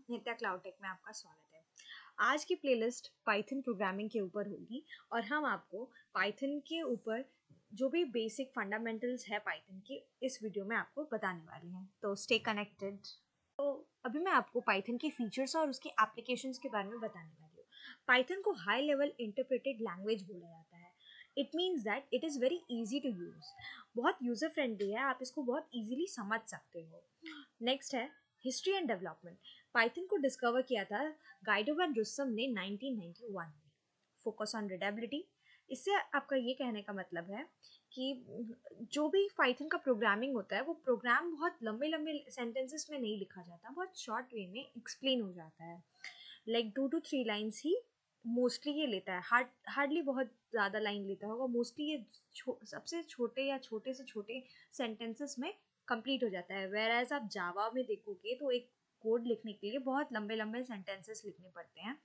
नित्या cloud take में आपका स्वागत है। आज की प्लेलिस्ट पाइथन प्रोग्रामिंग के ऊपर होगी और हम आपको पाइथन के ऊपर जो भी बेसिक फंडामेंटल्स है पाइथन की इस वीडियो में आपको बताने वाले हैं, तो स्टे कनेक्टेड। तो अभी मैं आपको पाइथन के फीचर्स और उसके एप्लीकेशंस के बारे में बताने वाली हूँ। पाइथन को हाई लेवल इंटरप्रेटेड लैंग्वेज बोला जाता है। It means that it is very easy to use, बहुत यूज़र फ्रेंडली है, आप इसको बहुत ईजिली समझ सकते हो। नेक्स्ट है हिस्ट्री एंड डेवलपमेंट। पाइथन को डिस्कवर किया था गाइडो वैन रुस्तम ने 1991 में। फोकस ऑन रीडेबिलिटी, इससे आपका ये कहने का मतलब है कि जो भी पाइथन का प्रोग्रामिंग होता है वो प्रोग्राम बहुत लंबे लंबे सेंटेंसेस में नहीं लिखा जाता, बहुत शॉर्ट वे में एक्सप्लेन हो जाता है। Like 2 to 3 lines he mostly ये लेता है, हार्डली बहुत ज़्यादा लाइन लेता होगा। मोस्टली ये सबसे छोटे या छोटे से छोटे सेंटेंसेस में कंप्लीट हो जाता है। वेयर एज आप जावा में देखोगे तो एक कोड लिखने के लिए बहुत लंबे लंबे सेंटेंसेस लिखने पड़ते हैं,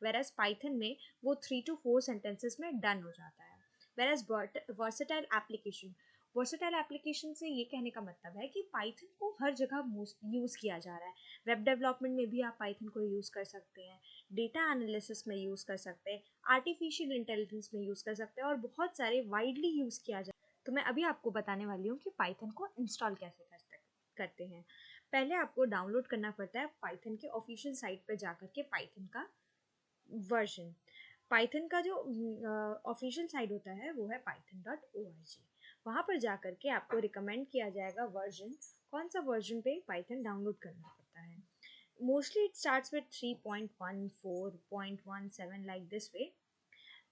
वेयर एज पाइथन में वो 3 to 4 सेंटेंसेस में डन हो जाता है। Whereas versatile application, versatile application से ये कहने का मतलब है कि पाइथन को हर जगह यूज़ किया जा रहा है। वेब डेवलपमेंट में भी आप पाइथन को यूज़ कर सकते हैं, डेटा एनालिसिस में यूज़ कर सकते हैं, आर्टिफिशियल इंटेलिजेंस में यूज़ कर सकते हैं और बहुत सारे वाइडली यूज़ किया जाए। तो मैं अभी आपको बताने वाली हूँ कि पाइथन को इंस्टॉल कैसे करते हैं। पहले आपको डाउनलोड करना पड़ता है पाइथन के ऑफिशियल साइट पर जाकर के पाइथन का वर्जन। पाइथन का जो ऑफिशियल साइट होता है वो है python.org। वहाँ पर जाकर के आपको रिकमेंड किया जाएगा वर्जन, कौन सा वर्जन पे पाइथन डाउनलोड करना पड़ता है। Mostly it starts with 3.14.17 like this way.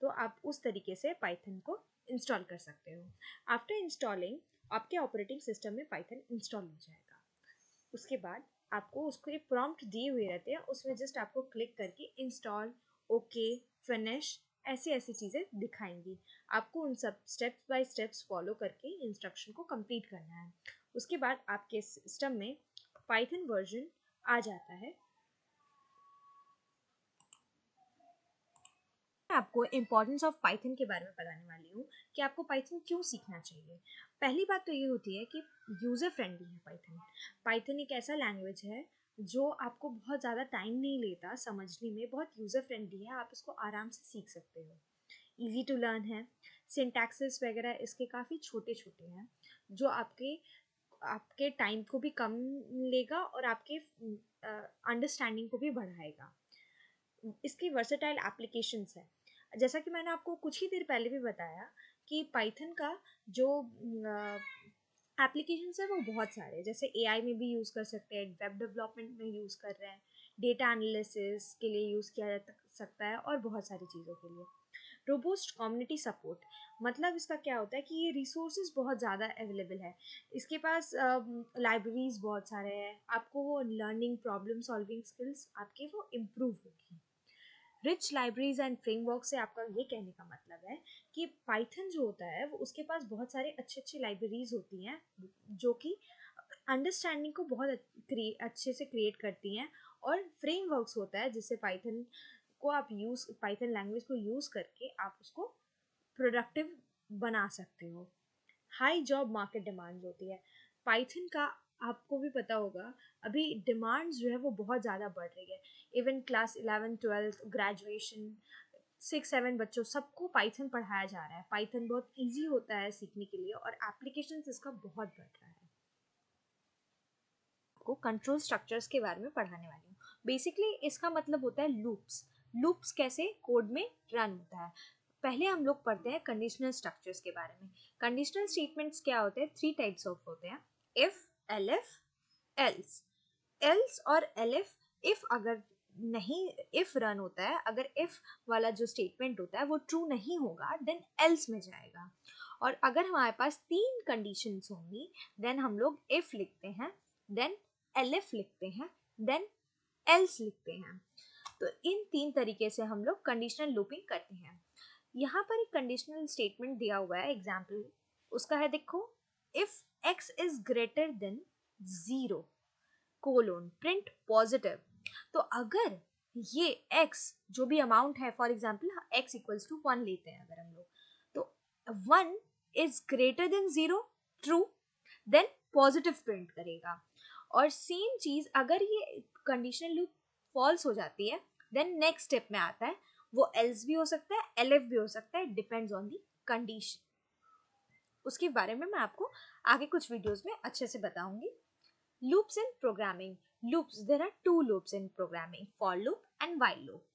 तो आप उस तरीके से पाइथन को इंस्टॉल कर सकते हो। आफ्टर इंस्टॉलिंग आपके ऑपरेटिंग सिस्टम में पाइथन इंस्टॉल हो जाएगा। उसके बाद आपको उसको एक प्रॉम्प्ट दिए हुए रहते हैं, उसमें जस्ट आपको क्लिक करके इंस्टॉल, ओके, फिनिश, ऐसी ऐसी चीज़ें दिखाएंगी। आपको उन सब स्टेप्स बाय स्टेप्स फॉलो करके इंस्ट्रक्शन को कंप्लीट करना है। उसके बाद आपके सिस्टम में पाइथन वर्जन आ जाता है। मैं आपको इम्पोर्टेंस ऑफ पाइथन के बारे में बताने वाली हूँ कि आपको पाइथन क्यों सीखना चाहिए। पहली बात तो ये होती है कि यूज़र फ्रेंडली है पाइथन। पाइथन एक ऐसा लैंग्वेज है जो आपको बहुत ज़्यादा टाइम नहीं लेता समझने में, बहुत यूज़र फ्रेंडली है, आप इसको आराम से सीख सकते हो। ईजी टू लर्न है, सिंटैक्सेस वगैरह इसके काफ़ी छोटे छोटे हैं जो आपके आपके टाइम को भी कम लेगा और आपके अंडरस्टैंडिंग को भी बढ़ाएगा। इसकी वर्सेटाइल एप्लीकेशंस है, जैसा कि मैंने आपको कुछ ही देर पहले भी बताया कि पाइथन का जो एप्लीकेशंस है वो बहुत सारे हैं। जैसे एआई में भी यूज़ कर सकते हैं, वेब डेवलपमेंट में यूज़ कर रहे हैं, डेटा एनालिसिस के लिए यूज़ किया जा सकता है और बहुत सारी चीज़ों के लिए। रोबोस्ट कम्युनिटी सपोर्ट, मतलब इसका क्या होता है कि ये रिसोर्सेज बहुत ज़्यादा अवेलेबल है, इसके पास लाइब्रेरीज बहुत सारे हैं, आपको वो लर्निंग प्रॉब्लम सॉल्विंग स्किल्स आपके वो इम्प्रूव होगी। रिच लाइब्रेरीज एंड फ्रेमवर्क से आपका ये कहने का मतलब है कि पाइथन जो होता है वो उसके पास बहुत सारे अच्छे अच्छे लाइब्रेरीज होती हैं जो कि अंडरस्टैंडिंग को बहुत अच्छे से क्रिएट करती हैं, और फ्रेमवर्क्स होता है जिससे पाइथन को आप पाइथन लैंग्वेज को यूज़ करके आप उसको प्रोडक्टिव बना सकते हो। हाई जॉब मार्केट डिमांड होती है पाइथन का, आपको भी पता होगा अभी डिमांड्स जो है वो बहुत ज़्यादा बढ़ रही है। इवन क्लास 11 12 ग्रेजुएशन 6 7 बच्चों सबको पाइथन पढ़ाया जा रहा है। पाइथन बहुत इजी होता है सीखने के लिए और एप्लीकेशंस इसका बहुत बढ़ रहा है। आपको कंट्रोल स्ट्रक्चर्स के बारे में पढ़ाने वाली हूँ। बेसिकली इसका मतलब होता है लूप्स। लूप्स कैसे कोड में रन होता है। पहले हम लोग पढ़ते हैं कंडीशनल स्ट्रक्चर्स के बारे में। कंडीशनल स्टेटमेंट्स क्या होते हैं, 3 टाइप्स ऑफ होते हैं, इफ, एलएफ, एल्स। एल्स और एलएफ, इफ अगर नहीं, इफ रन होता है, अगर इफ वाला जो स्टेटमेंट होता है वो ट्रू नहीं होगा देन एल्स में जाएगा। और अगर हमारे पास 3 कंडीशंस होंगी देन हम लोग इफ लिखते हैं, देन एलएफ लिखते हैं, देन एल्स लिखते हैं। तो इन 3 तरीके से हम लोग कंडीशनल लूपिंग करते हैं। यहाँ पर एक कंडीशनल स्टेटमेंट दिया हुआ है, एग्जाम्पल उसका है, देखो, if x is greater than 0 colon print positive. तो अगर ये x जो भी अमाउंट है, for example x equals to 1 लेते हैं अगर हम लोग, तो 1 is greater than 0 true, then positive print करेगा। और सेम चीज अगर ये कंडीशनल लूप फॉल्स हो जाती है, देन नेक्स्ट स्टेप में आता है, वो एल्स भी हो सकता है, एलएफ भी हो सकता है, डिपेंड्स ऑन दी कंडीशन। उसके बारे में मैं आपको आगे कुछ वीडियोस में अच्छे से बताऊंगी। Loops in programming. Loops, there are two loops in programming, for loop and while loop.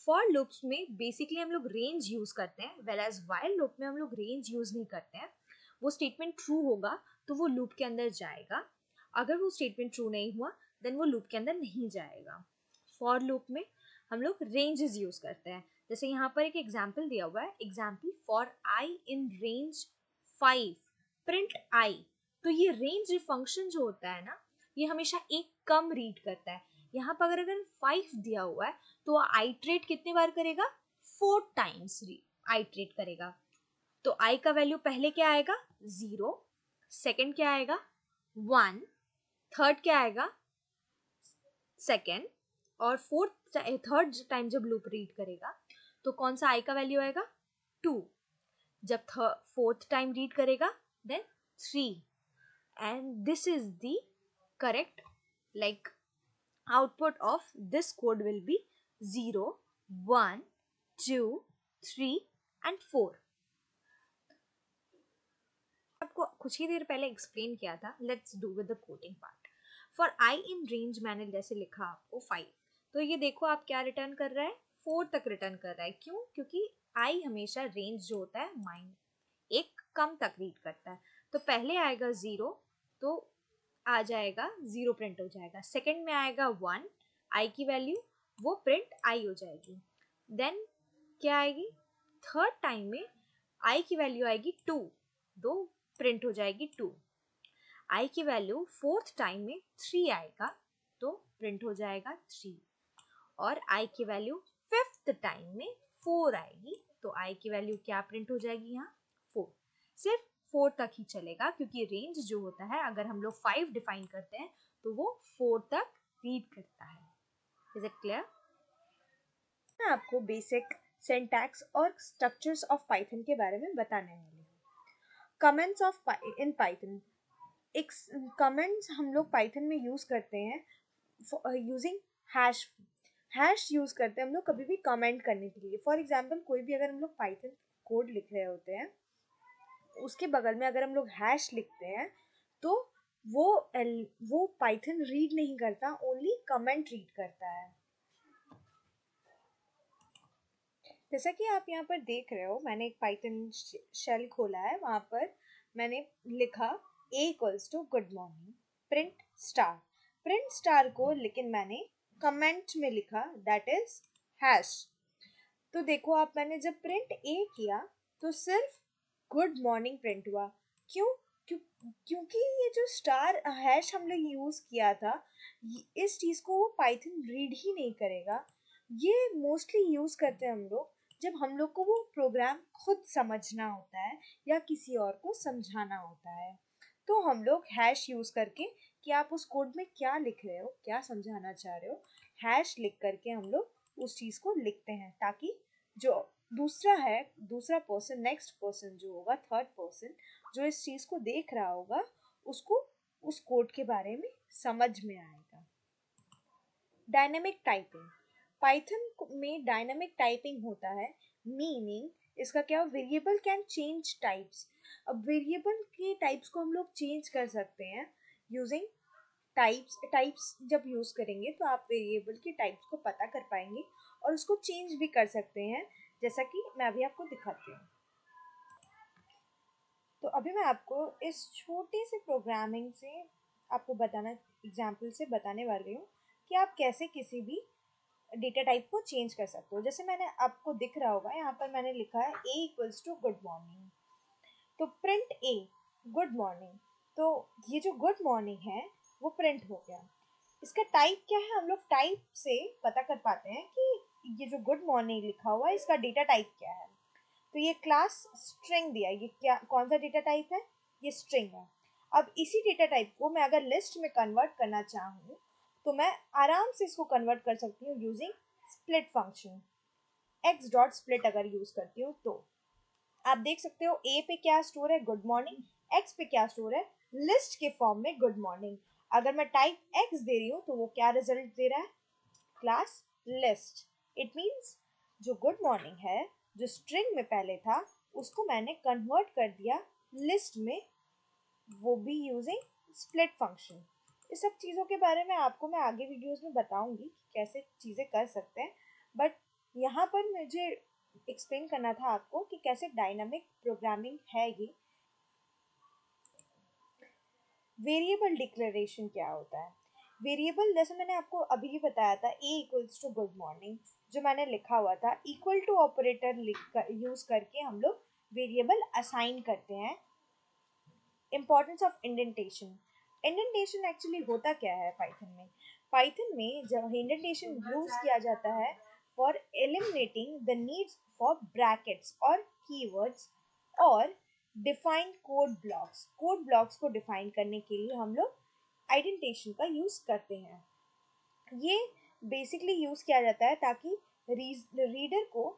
For loops में बेसिकली हम लोग रेंज यूज करते हैं, वेल एज व्हाइल लूप में हम लोग रेंज यूज नहीं करते हैं। वो स्टेटमेंट ट्रू होगा तो वो लूप के अंदर जाएगा, अगर वो स्टेटमेंट ट्रू नहीं हुआ देन वो लूप के अंदर नहीं जाएगा। फॉर लूप में हम लोग रेंजेस यूज करते हैं, जैसे यहाँ पर एक एग्जाम्पल दिया हुआ है, example for I in range 5 print I. तो ये रेंज फंक्शन जो होता है ना, ये हमेशा एक कम रीड करता है। यहाँ पर अगर 5 दिया हुआ है तो आइट्रेट कितने बार करेगा, 4 टाइम्स आइट्रेट करेगा। तो आई का वैल्यू पहले क्या आएगा, 0, सेकंड क्या आएगा, 1, थर्ड क्या आएगा, सेकंड, और फोर्थ थर्ड टाइम जब लूप रीड करेगा तो कौन सा आई का वैल्यू आएगा, 2। जब फोर्थ टाइम रीड करेगा then 3, and this is the correct like output of this code will be 0, 1, 2, 3 and 4। आपको कुछ ही देर पहले एक्सप्लेन किया था, let's do with the coding part. For I in range मैंने जैसे लिखा आपको 5, तो ये देखो आप क्या रिटर्न कर रहा है, 4 तक रिटर्न कर रहा है। क्यों, क्योंकि आई हमेशा रेंज जो होता है एक कम तक रीड करता है। तो पहले आएगा 0 तो आ जाएगा 0 प्रिंट हो जाएगा, सेकंड में आएगा 1, आई की वैल्यू वो प्रिंट आई हो जाएगी, देन क्या आएगी, थर्ड टाइम में आई की वैल्यू आएगी 2, दो प्रिंट हो जाएगी 2। आई की वैल्यू फोर्थ टाइम में 3 आएगा तो प्रिंट हो जाएगा 3, और आई की वैल्यू फिफ्थ टाइम में 4 आएगी तो आई की वैल्यू क्या प्रिंट हो जाएगी, यहाँ 4। सिर्फ 4 तक ही चलेगा, क्योंकि रेंज जो होता है अगर हम लोग 5 डिफाइन करते हैं तो वो 4 तक रीड करता है। Is it clear? मैं आपको बेसिक सिंटैक्स और स्ट्रक्चर्स ऑफ पाइथन के बारे में बताने वाली हूँ। Comments of in Python. एक कमेंट्स हम लोग पाइथन में यूज करते हैं यूजिंग हैश। हैश यूज करते हैं हम लोग कभी भी कमेंट करने के लिए। फॉर एग्जाम्पल कोई भी अगर हम लोग पाइथन कोड लिख रहे होते हैं, उसके बगल में अगर हम लोग हैश लिखते हैं तो वो पाइथन रीड नहीं करता, ओनली कमेंट रीड करता है। जैसा कि आप यहाँ पर देख रहे हो, मैंने एक पाइथन शेल खोला है, वहां पर मैंने लिखा a equals to good morning print star. Print star को लेकिन मैंने कमेंट में लिखा दैट इज हैश। तो देखो आप, मैंने जब प्रिंट a किया तो सिर्फ गुड मॉर्निंग प्रिंट हुआ। क्यों? क्योंकि ये जो स्टार हैश हम लोग यूज किया था, इस चीज को वो पाइथन रीड ही नहीं करेगा। ये मोस्टली यूज करते हैं हम लोग जब हम लोग को वो प्रोग्राम खुद समझना होता है या किसी और को समझाना होता है। तो हम लोग हैश यूज करके कि आप उस कोड में क्या लिख रहे हो, क्या समझाना चाह रहे हो, हैश लिख करके हम लोग उस चीज को लिखते हैं, ताकि जो दूसरा पर्सन, नेक्स्ट पर्सन जो होगा, थर्ड पर्सन जो इस चीज को देख रहा होगा, उसको उस कोड के बारे में समझ में आएगा। Dynamic typing. पाइथन में डायनेमिक टाइपिंग होता है, मीनिंग इसका क्या, वेरिएबल कैन चेंज टाइप्स। अब वेरिएबल के टाइप्स को हम लोग चेंज कर सकते हैं यूजिंग टाइप्स जब यूज करेंगे तो आप वेरिएबल के टाइप्स को पता कर पाएंगे और उसको चेंज भी कर सकते हैं, जैसा कि मैं अभी आपको दिखाती हूँ। तो अभी मैं आपको इस छोटे से प्रोग्रामिंग से आपको एग्जाम्पल से बताने वाली हूँ कि आप कैसे किसी भी डेटा टाइप को चेंज कर सकते हो। जैसे मैंने आपको दिख रहा होगा, यहाँ पर मैंने लिखा है a equals to good morning, तो प्रिंट a गुड मॉर्निंग। तो ये जो गुड मॉर्निंग है वो प्रिंट हो गया। इसका टाइप क्या है, हम लोग टाइप से पता कर पाते हैं कि ये जो गुड मॉर्निंग लिखा हुआ है इसका डेटा टाइप क्या है। तो ये क्लास स्ट्रिंग दिया, ये क्या, कौन सा डेटा टाइप है, ये स्ट्रिंग है। अब इसी डेटा टाइप को मैं अगर लिस्ट में कन्वर्ट करना चाहूँ तो मैं आराम से इसको कन्वर्ट कर सकती हूँ using split function. x dot split अगर यूज करती हूँ तो आप देख सकते हो a पे क्या स्टोर है, गुड मॉर्निंग, x पे क्या स्टोर है, लिस्ट के फॉर्म में गुड मॉर्निंग। अगर मैं टाइप x दे रही हूँ तो वो क्या रिजल्ट दे रहा है, क्लास लिस्ट। इट मीन्स जो गुड मॉर्निंग है जो स्ट्रिंग में पहले था उसको मैंने कन्वर्ट कर दिया लिस्ट में, वो भी यूजिंग स्प्लिट फंक्शन। इस सब चीज़ों के बारे में आपको मैं आगे वीडियोस में बताऊंगी कि कैसे चीज़ें कर सकते हैं, बट यहाँ पर मुझे एक्सप्लेन करना था आपको कि कैसे डायनामिक प्रोग्रामिंग है ये। वेरिएबल डिक्लेरेशन क्या होता है? वेरिएबल जैसे मैंने आपको अभी ही बताया था, ए इक्वल्स टू गुड मॉर्निंग जो मैंने लिखा हुआ था, इक्वल टू ऑपरेटर यूज करके हम लोग वेरिएबल असाइन करते हैं। Importance of indentation. Indentation actually होता क्या है पाइथन में जब इंडेंटेशन यूज किया जाता है for eliminating the needs for brackets और कीवर्ड्स और डिफाइंड कोड ब्लॉक्स को डिफाइन करने के लिए हम लोग आइडेंटेशन का यूज करते हैं। ये बेसिकली यूज किया जाता है ताकि रीडर को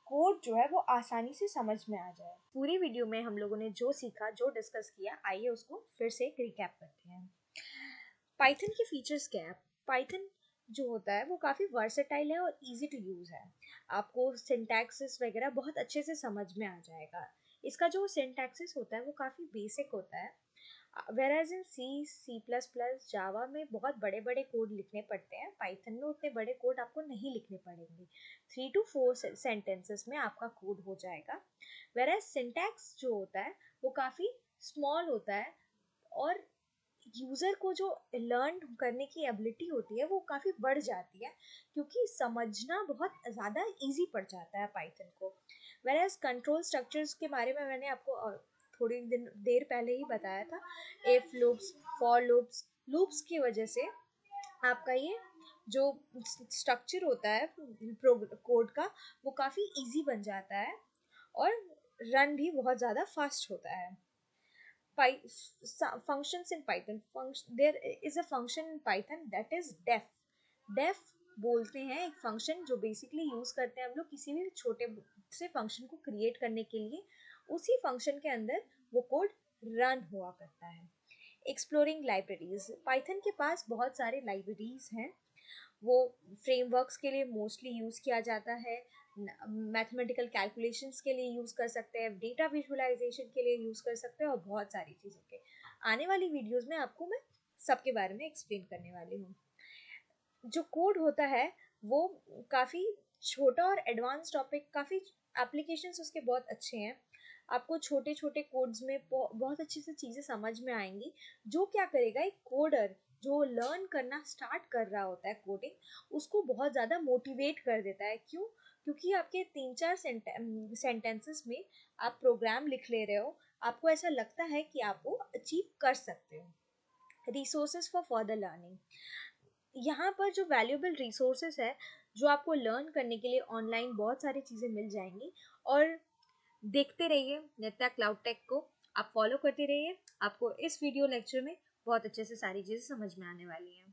कोड जो है वो आसानी से समझ में आ जाए। पूरी वीडियो में हम लोगों ने जो सीखा, जो डिस्कस किया, आइए उसको फिर से एक रिकैप करते हैं। पाइथन के फीचर्स क्या है? पाइथन जो होता है वो काफ़ी वर्सेटाइल है और इजी टू यूज़ है। आपको सिंटैक्सेस वगैरह बहुत अच्छे से समझ में आ जाएगा। इसका जो सिंटैक्सेस होता है वो काफ़ी बेसिक होता है, वेराज इन सी प्लस प्लस जावा में बहुत बड़े बड़े कोड लिखने पड़ते हैं, पाइथन में उतने बड़े कोड आपको नहीं लिखने पड़ेंगे। 3 to 4 सेंटेंसेस में आपका कोड हो जाएगा। वेराज सिंटैक्स जो होता है वो काफ़ी स्मॉल होता है और यूज़र को जो लर्न करने की एबिलिटी होती है वो काफ़ी बढ़ जाती है, क्योंकि समझना बहुत ज़्यादा इजी पड़ जाता है पाइथन को। वेराज कंट्रोल स्ट्रक्चर्स के बारे में मैंने आपको थोड़ी देर पहले ही बताया था। If loops, for loops, loops की वजह से आपका ये जो स्ट्रक्चर होता है कोड का वो काफ़ी इजी बन जाता है और रन भी बहुत ज़्यादा फास्ट होता है। Functions in Python. There is a function in Python that is def. Def बोलते हैं एक फंक्शन जो बेसिकली यूज करते हैं हम लोग किसी भी छोटे से फंक्शन को क्रिएट करने के लिए। उसी फंक्शन के अंदर वो कोड रन हुआ करता है। एक्सप्लोरिंग लाइब्रेरीज, पाइथन के पास बहुत सारे लाइब्रेरीज हैं। वो फ्रेमवर्क्स के लिए मोस्टली यूज़ किया जाता है, मैथमेटिकल कैलकुलेशंस के लिए यूज़ कर सकते हैं, डेटा विजुअलाइजेशन के लिए यूज़ कर सकते हैं और बहुत सारी चीज़ों के। आने वाली वीडियोस में आपको मैं सबके बारे में एक्सप्लेन करने वाली हूँ। जो कोड होता है वो काफ़ी छोटा और एडवांस टॉपिक, काफ़ी एप्लीकेशंस उसके बहुत अच्छे हैं। आपको छोटे छोटे कोड्स में बहुत अच्छी से चीज़ें समझ में आएंगी। जो क्या करेगा, एक कोडर जो लर्न करना स्टार्ट कर रहा होता है कोडिंग, उसको बहुत ज़्यादा मोटिवेट कर देता है। क्यों? क्योंकि आपके 3-4 सेंटेंसेस में आप प्रोग्राम लिख ले रहे हो, आपको ऐसा लगता है कि आप वो अचीव कर सकते हो। रिसोर्सेज फॉर फर्दर लर्निंग, यहाँ पर जो वैल्यूएबल रिसोर्सेज है जो आपको लर्न करने के लिए ऑनलाइन बहुत सारी चीज़ें मिल जाएंगी। और देखते रहिए नित्या क्लाउड टेक को, आप फॉलो करते रहिए। आपको इस वीडियो लेक्चर में बहुत अच्छे से सारी चीज़ें समझ में आने वाली हैं।